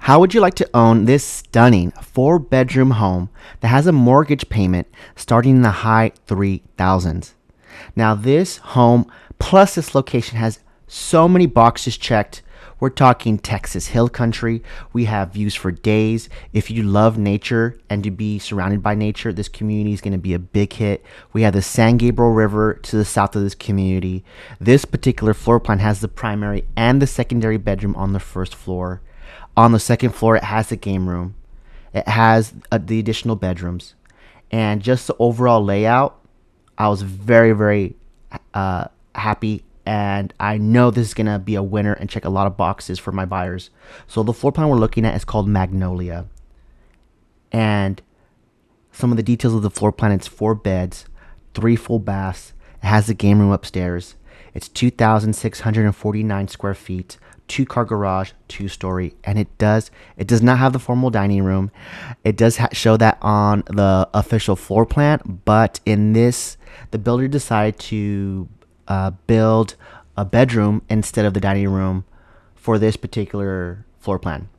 How would you like to own this stunning 4-bedroom home that has a mortgage payment starting in the high 3,000s? Now, this home plus this location has so many boxes checked. We're talking Texas Hill Country. We have views for days. If you love nature and to be surrounded by nature, this community is going to be a big hit. We have the San Gabriel River to the south of this community. This particular floor plan has the primary and the secondary bedroom on the first floor. On the second floor, it has the game room. It has the additional bedrooms. And just the overall layout, I was very, very happy. And I know this is going to be a winner and check a lot of boxes for my buyers. So the floor plan we're looking at is called Magnolia. And some of the details of the floor plan, it's 4 beds, 3 full baths. It has the game room upstairs. It's 2,649 square feet, 2-car garage, 2-story. And it does not have the formal dining room. It does show that on the official floor plan. But in this, the builder decided to build a bedroom instead of the dining room for this particular floor plan.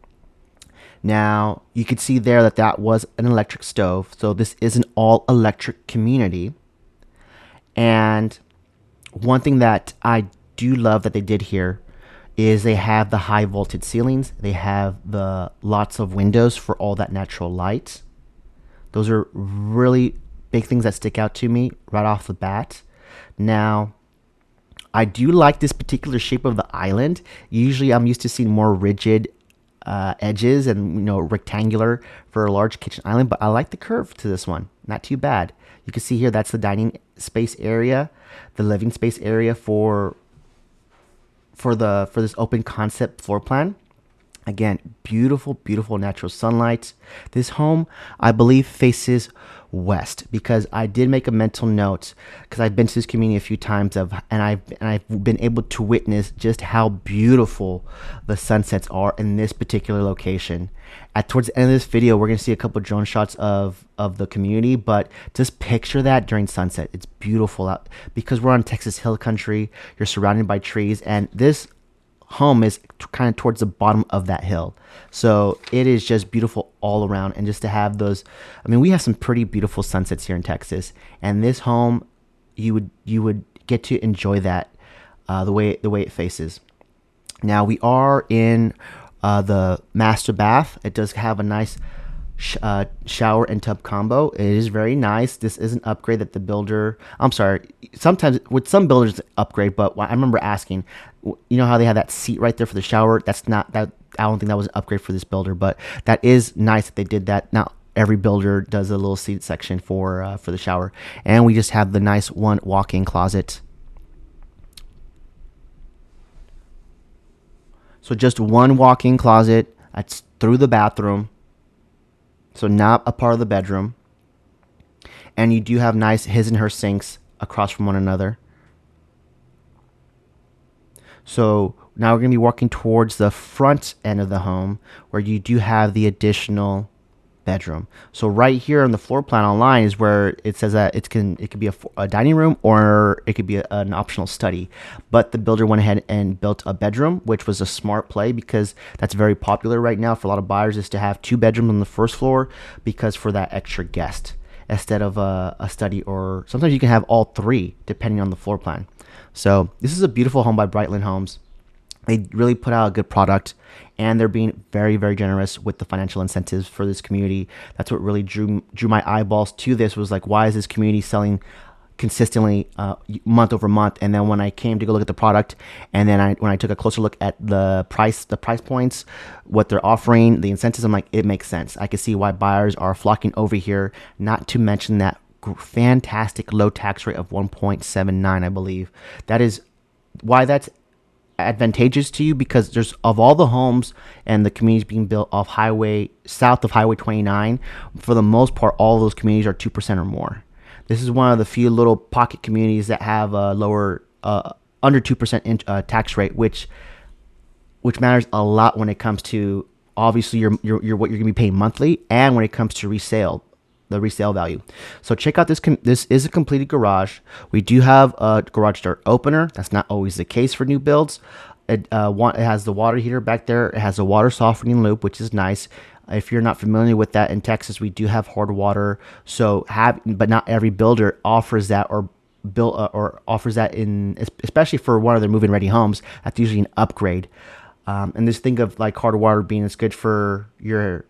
Now, you could see there that was an electric stove. So this is an all electric community. And one thing that I do love that they did here is they have the high voltage ceilings. They have the lots of windows for all that natural light. Those are really big things that stick out to me right off the bat. Now, I do like this particular shape of the island. Usually I'm used to seeing more rigid edges and rectangular for a large kitchen island, but I like the curve to this one. Not too bad. You can see here that's the dining space area, the living space area for this open concept floor plan. Again, beautiful, beautiful natural sunlight. This home, I believe, faces west because I did make a mental note because I've been to this community a few times and I've been able to witness just how beautiful the sunsets are in this particular location. Towards the end of this video, we're going to see a couple drone shots of the community, but just picture that during sunset. It's beautiful out because we're on Texas Hill Country. You're surrounded by trees, and this home is kind of towards the bottom of that hill, so it is just beautiful all around. And just to have those, I mean, we have some pretty beautiful sunsets here in Texas, and this home, you would get to enjoy that the way it faces. Now we are in the master bath. It does have a nice shower and tub combo. It is very nice. This is an upgrade that the builder, I'm sorry, sometimes with some builders upgrade, but I remember asking, how they have that seat right there for the shower. That's not that. I don't think that was an upgrade for this builder, but that is nice that they did that. Now every builder does a little seat section for the shower, and we just have the nice one walk-in closet. So just one walk-in closet. That's through the bathroom. So not a part of the bedroom. And you do have nice his and her sinks across from one another. So now we're going to be walking towards the front end of the home where you do have the additional bedroom. So right here on the floor plan online is where it says that it could be a dining room or it could be an optional study. But the builder went ahead and built a bedroom, which was a smart play because that's very popular right now for a lot of buyers, is to have 2 bedrooms on the first floor because for that extra guest instead of a study, or sometimes you can have all 3 depending on the floor plan. So this is a beautiful home by Brightland Homes. They really put out a good product, and they're being very, very generous with the financial incentives for this community. That's what really drew my eyeballs to this, was like, why is this community selling consistently month over month? And then when I came to go look at the product, and then when I took a closer look at the price points, what they're offering, the incentives, I'm like, it makes sense. I can see why buyers are flocking over here, not to mention that fantastic low tax rate of 1.79, I believe. That is why that's advantageous to you, because there's, of all the homes and the communities being built off south of Highway 29, for the most part, all of those communities are 2% or more. This is one of the few little pocket communities that have a lower, under 2% tax rate, which matters a lot when it comes to obviously your what you're going to be paying monthly, and when it comes to the resale value. So check out this. This is a completed garage. We do have a garage door opener. That's not always the case for new builds. It has the water heater back there. It has a water softening loop, which is nice. If you're not familiar with that, in Texas, we do have hard water. But not every builder offers that or offers that especially for one of their move-in ready homes. That's usually an upgrade. And just think of like hard water being as good for your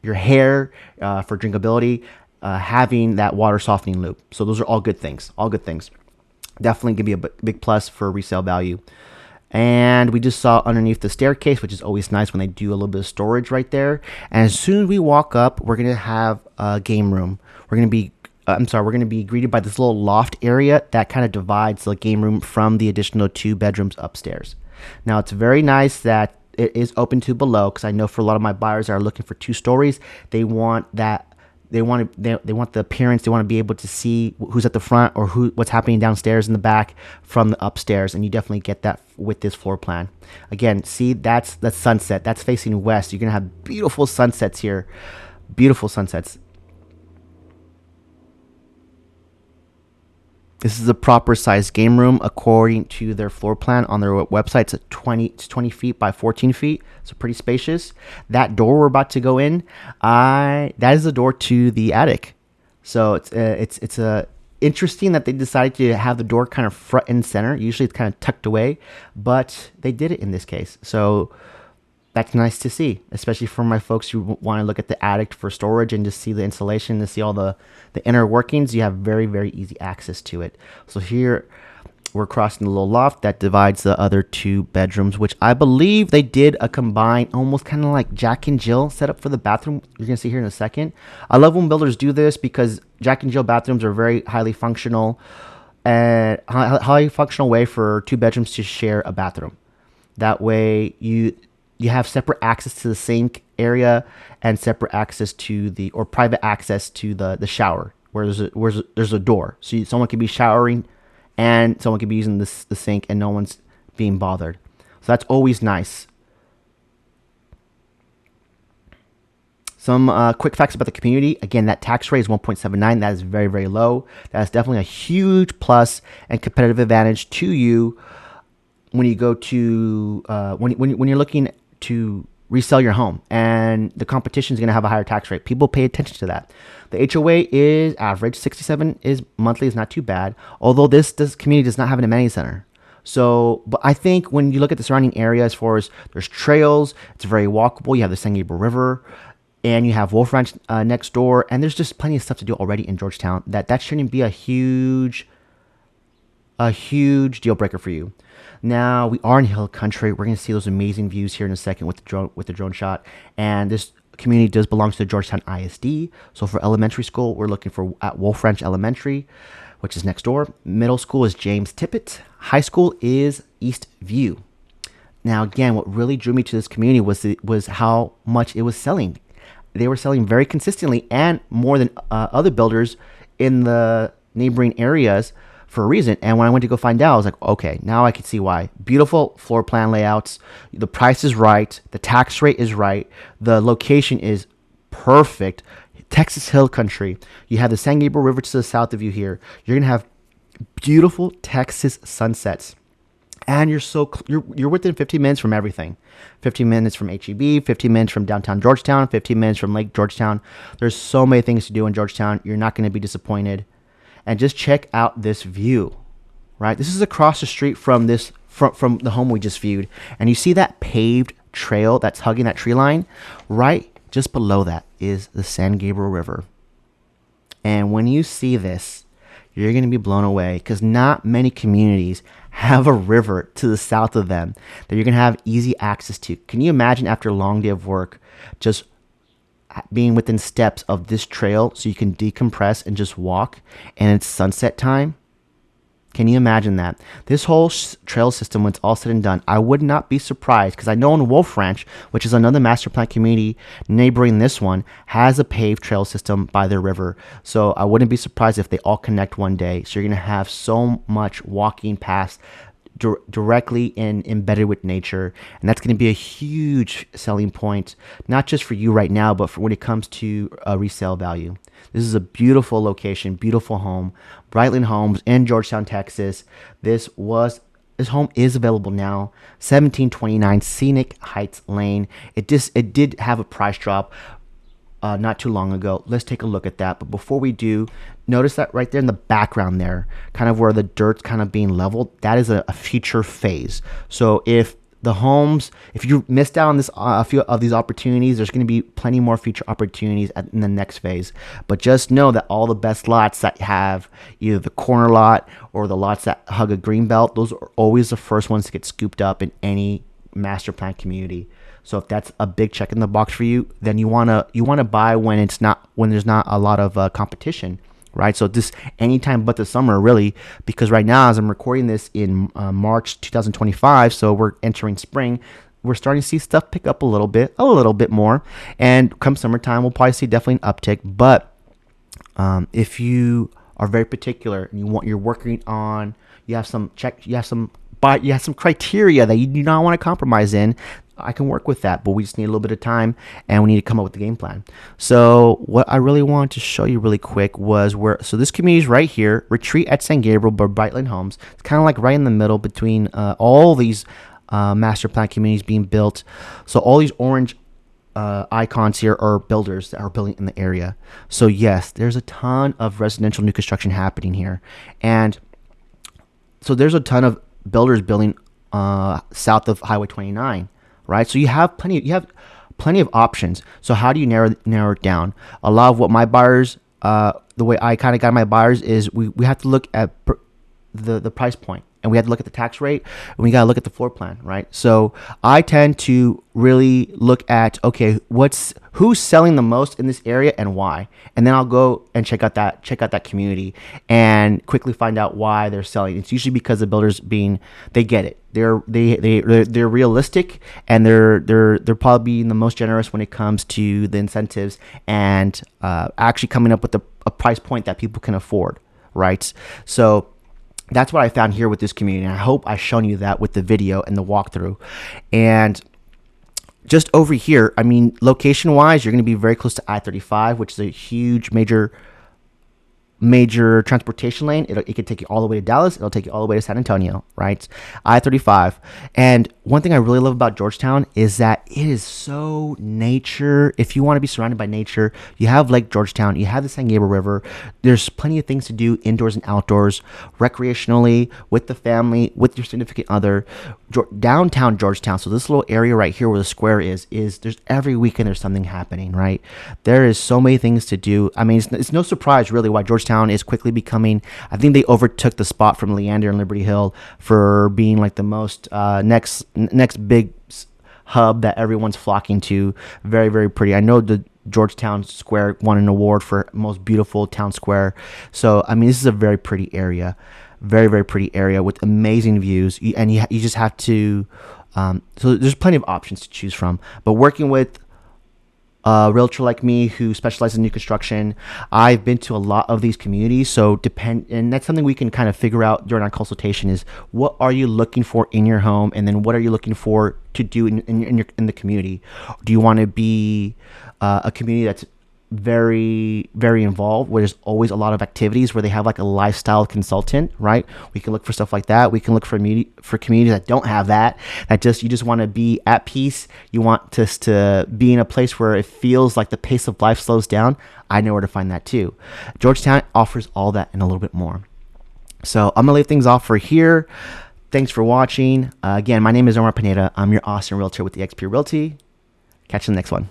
hair, for drinkability, having that water softening loop. So those are all good things. All good things. Definitely give you a big plus for resale value. And we just saw underneath the staircase, which is always nice when they do a little bit of storage right there. And as soon as we walk up, we're gonna have a game room. We're gonna be greeted by this little loft area that kind of divides the game room from the additional 2 bedrooms upstairs. Now it's very nice that it is open to below, because I know for a lot of my buyers that are looking for 2 stories, they want that. They want the appearance. They want to be able to see who's at the front or what's happening downstairs in the back from the upstairs, and you definitely get that with this floor plan. Again, see, that's the sunset. That's facing west. You're gonna have beautiful sunsets here, beautiful sunsets. This is a proper size game room according to their floor plan on their website. It's 20 feet by 14 feet, so pretty spacious. That door we're about to go in, that is the door to the attic. So it's interesting that they decided to have the door kind of front and center. Usually it's kind of tucked away, but they did it in this case. So that's nice to see, especially for my folks who want to look at the attic for storage and just see the insulation, to see all the inner workings. You have very, very easy access to it. So here we're crossing the little loft that divides the other 2 bedrooms, which I believe they did a combined, almost kind of like Jack and Jill setup for the bathroom. You're going to see here in a second. I love when builders do this, because Jack and Jill bathrooms are very highly functional, and highly functional way for 2 bedrooms to share a bathroom. That way you have separate access to the sink area and separate access to or private access to the shower, where there's a door. So someone could be showering and someone could be using the sink, and no one's being bothered. So that's always nice. Some quick facts about the community. Again, that tax rate is 1.79. That is very, very low. That is definitely a huge plus and competitive advantage to you when you go to when you're looking to resell your home, and the competition is going to have a higher tax rate. People pay attention to that. The HOA is average. 67 is monthly, is not too bad, although this community does not have an amenity center. So, but I think when you look at the surrounding area, as far as there's trails, it's very walkable. You have the San Gabriel River, and you have Wolf Ranch next door, and there's just plenty of stuff to do already in Georgetown. That shouldn't be a huge deal breaker for you. Now, we are in hill country. We're going to see those amazing views here in a second with the drone shot. And this community does belong to the Georgetown ISD. So for elementary school, we're looking for at Wolf Ranch Elementary, which is next door. Middle school is James Tippett. High school is East View. Now, again, what really drew me to this community was how much it was selling. They were selling very consistently and more than other builders in the neighboring areas, for a reason. And when I went to go find out, I was like, okay, now I can see why. Beautiful floor plan layouts. The price is right. The tax rate is right. The location is perfect. Texas Hill Country. You have the San Gabriel River to the south of you here. You're going to have beautiful Texas sunsets. And you're within 15 minutes from everything. 15 minutes from HEB, 15 minutes from downtown Georgetown, 15 minutes from Lake Georgetown. There's so many things to do in Georgetown. You're not going to be disappointed. And just check out this view, right? This is across the street from from the home we just viewed. And you see that paved trail that's hugging that tree line? Right just below that is the San Gabriel River. And when you see this, you're going to be blown away, because not many communities have a river to the south of them that you're going to have easy access to. Can you imagine, after a long day of work, just being within steps of this trail so you can decompress and just walk, and it's sunset time? Can you imagine that? This whole trail system, when it's all said and done, I would not be surprised, because I know in Wolf Ranch, which is another master plan community neighboring this one, has a paved trail system by their river. So I wouldn't be surprised if they all connect one day. So you're going to have so much walking past directly and embedded with nature, and that's going to be a huge selling point, not just for you right now, but for when it comes to resale value. This is a beautiful location, beautiful home, Brightland Homes in Georgetown, Texas. This This home is available now. 1729 Scenic Heights Lane. It did have a price drop not too long ago. Let's take a look at that. But before we do, notice that right there in the background there, kind of where the dirt's kind of being leveled, that is a future phase. So if you missed out on a few of these opportunities, there's going to be plenty more future opportunities in the next phase. But just know that all the best lots that have either the corner lot or the lots that hug a green belt, those are always the first ones to get scooped up in any master plan community. So if that's a big check in the box for you, then you wanna buy when there's not a lot of competition, right? So this anytime but the summer, really, because right now as I'm recording this in March 2025, so we're entering spring, we're starting to see stuff pick up a little bit more, and come summertime, we'll probably see definitely an uptick. But if you are very particular and you're working on, you have some criteria that you do not want to compromise in, I can work with that, but we just need a little bit of time and we need to come up with the game plan. So what I really wanted to show you really quick was so this community is right here, Retreat at San Gabriel by Brightland Homes. It's kind of like right in the middle between all these master plan communities being built. So all these orange icons here are builders that are building in the area. So yes, there's a ton of residential new construction happening here. And so there's a ton of builders building south of Highway 29. Right, so you have plenty of options. So how do you narrow it down? A lot of what my buyers, the way I kind of got my buyers is we have to look at the price point, and we have to look at the tax rate, and we got to look at the floor plan, right? So I tend to really look at, okay, who's selling the most in this area and why, and then I'll go and check out that community and quickly find out why they're selling. It's usually because the builders they get it. They're realistic, and they're probably being the most generous when it comes to the incentives and actually coming up with a price point that people can afford, right? So that's what I found here with this community, and I hope I've shown you that with the video and the walkthrough. And just over here, I mean, location-wise, you're going to be very close to I-35, which is a huge major transportation lane. It can take you all the way to Dallas. It'll take you all the way to San Antonio, right? I-35. And one thing I really love about Georgetown is that it is so nature. If you want to be surrounded by nature, you have Lake Georgetown, you have the San Gabriel River. There's plenty of things to do indoors and outdoors, recreationally, with the family, with your significant other. Downtown Georgetown, so this little area right here where the square is there's every weekend there's something happening, right? There is so many things to do. I mean, it's no surprise really why Georgetown is quickly becoming, I think they overtook the spot from Leander and Liberty Hill for being like the most next big hub that everyone's flocking to. Very, very pretty. I know the Georgetown Square won an award for most beautiful town square. So, I mean, this is a very pretty area. Very, very pretty area with amazing views. And you just have to, so there's plenty of options to choose from. But working with a realtor like me who specializes in new construction, I've been to a lot of these communities. So and that's something we can kind of figure out during our consultation is what are you looking for in your home, and then what are you looking for to do in the community? Do you want to be a community that's very, very involved, where there's always a lot of activities, where they have like a lifestyle consultant, right? We can look for stuff like that. We can look for communities that don't have that, you just want to be at peace. You want to be in a place where it feels like the pace of life slows down. I know where to find that too. Georgetown offers all that and a little bit more. So I'm gonna leave things off for here. Thanks for watching. Again, my name is Omar Pineda. I'm your Austin realtor with eXp Realty. Catch you in the next one.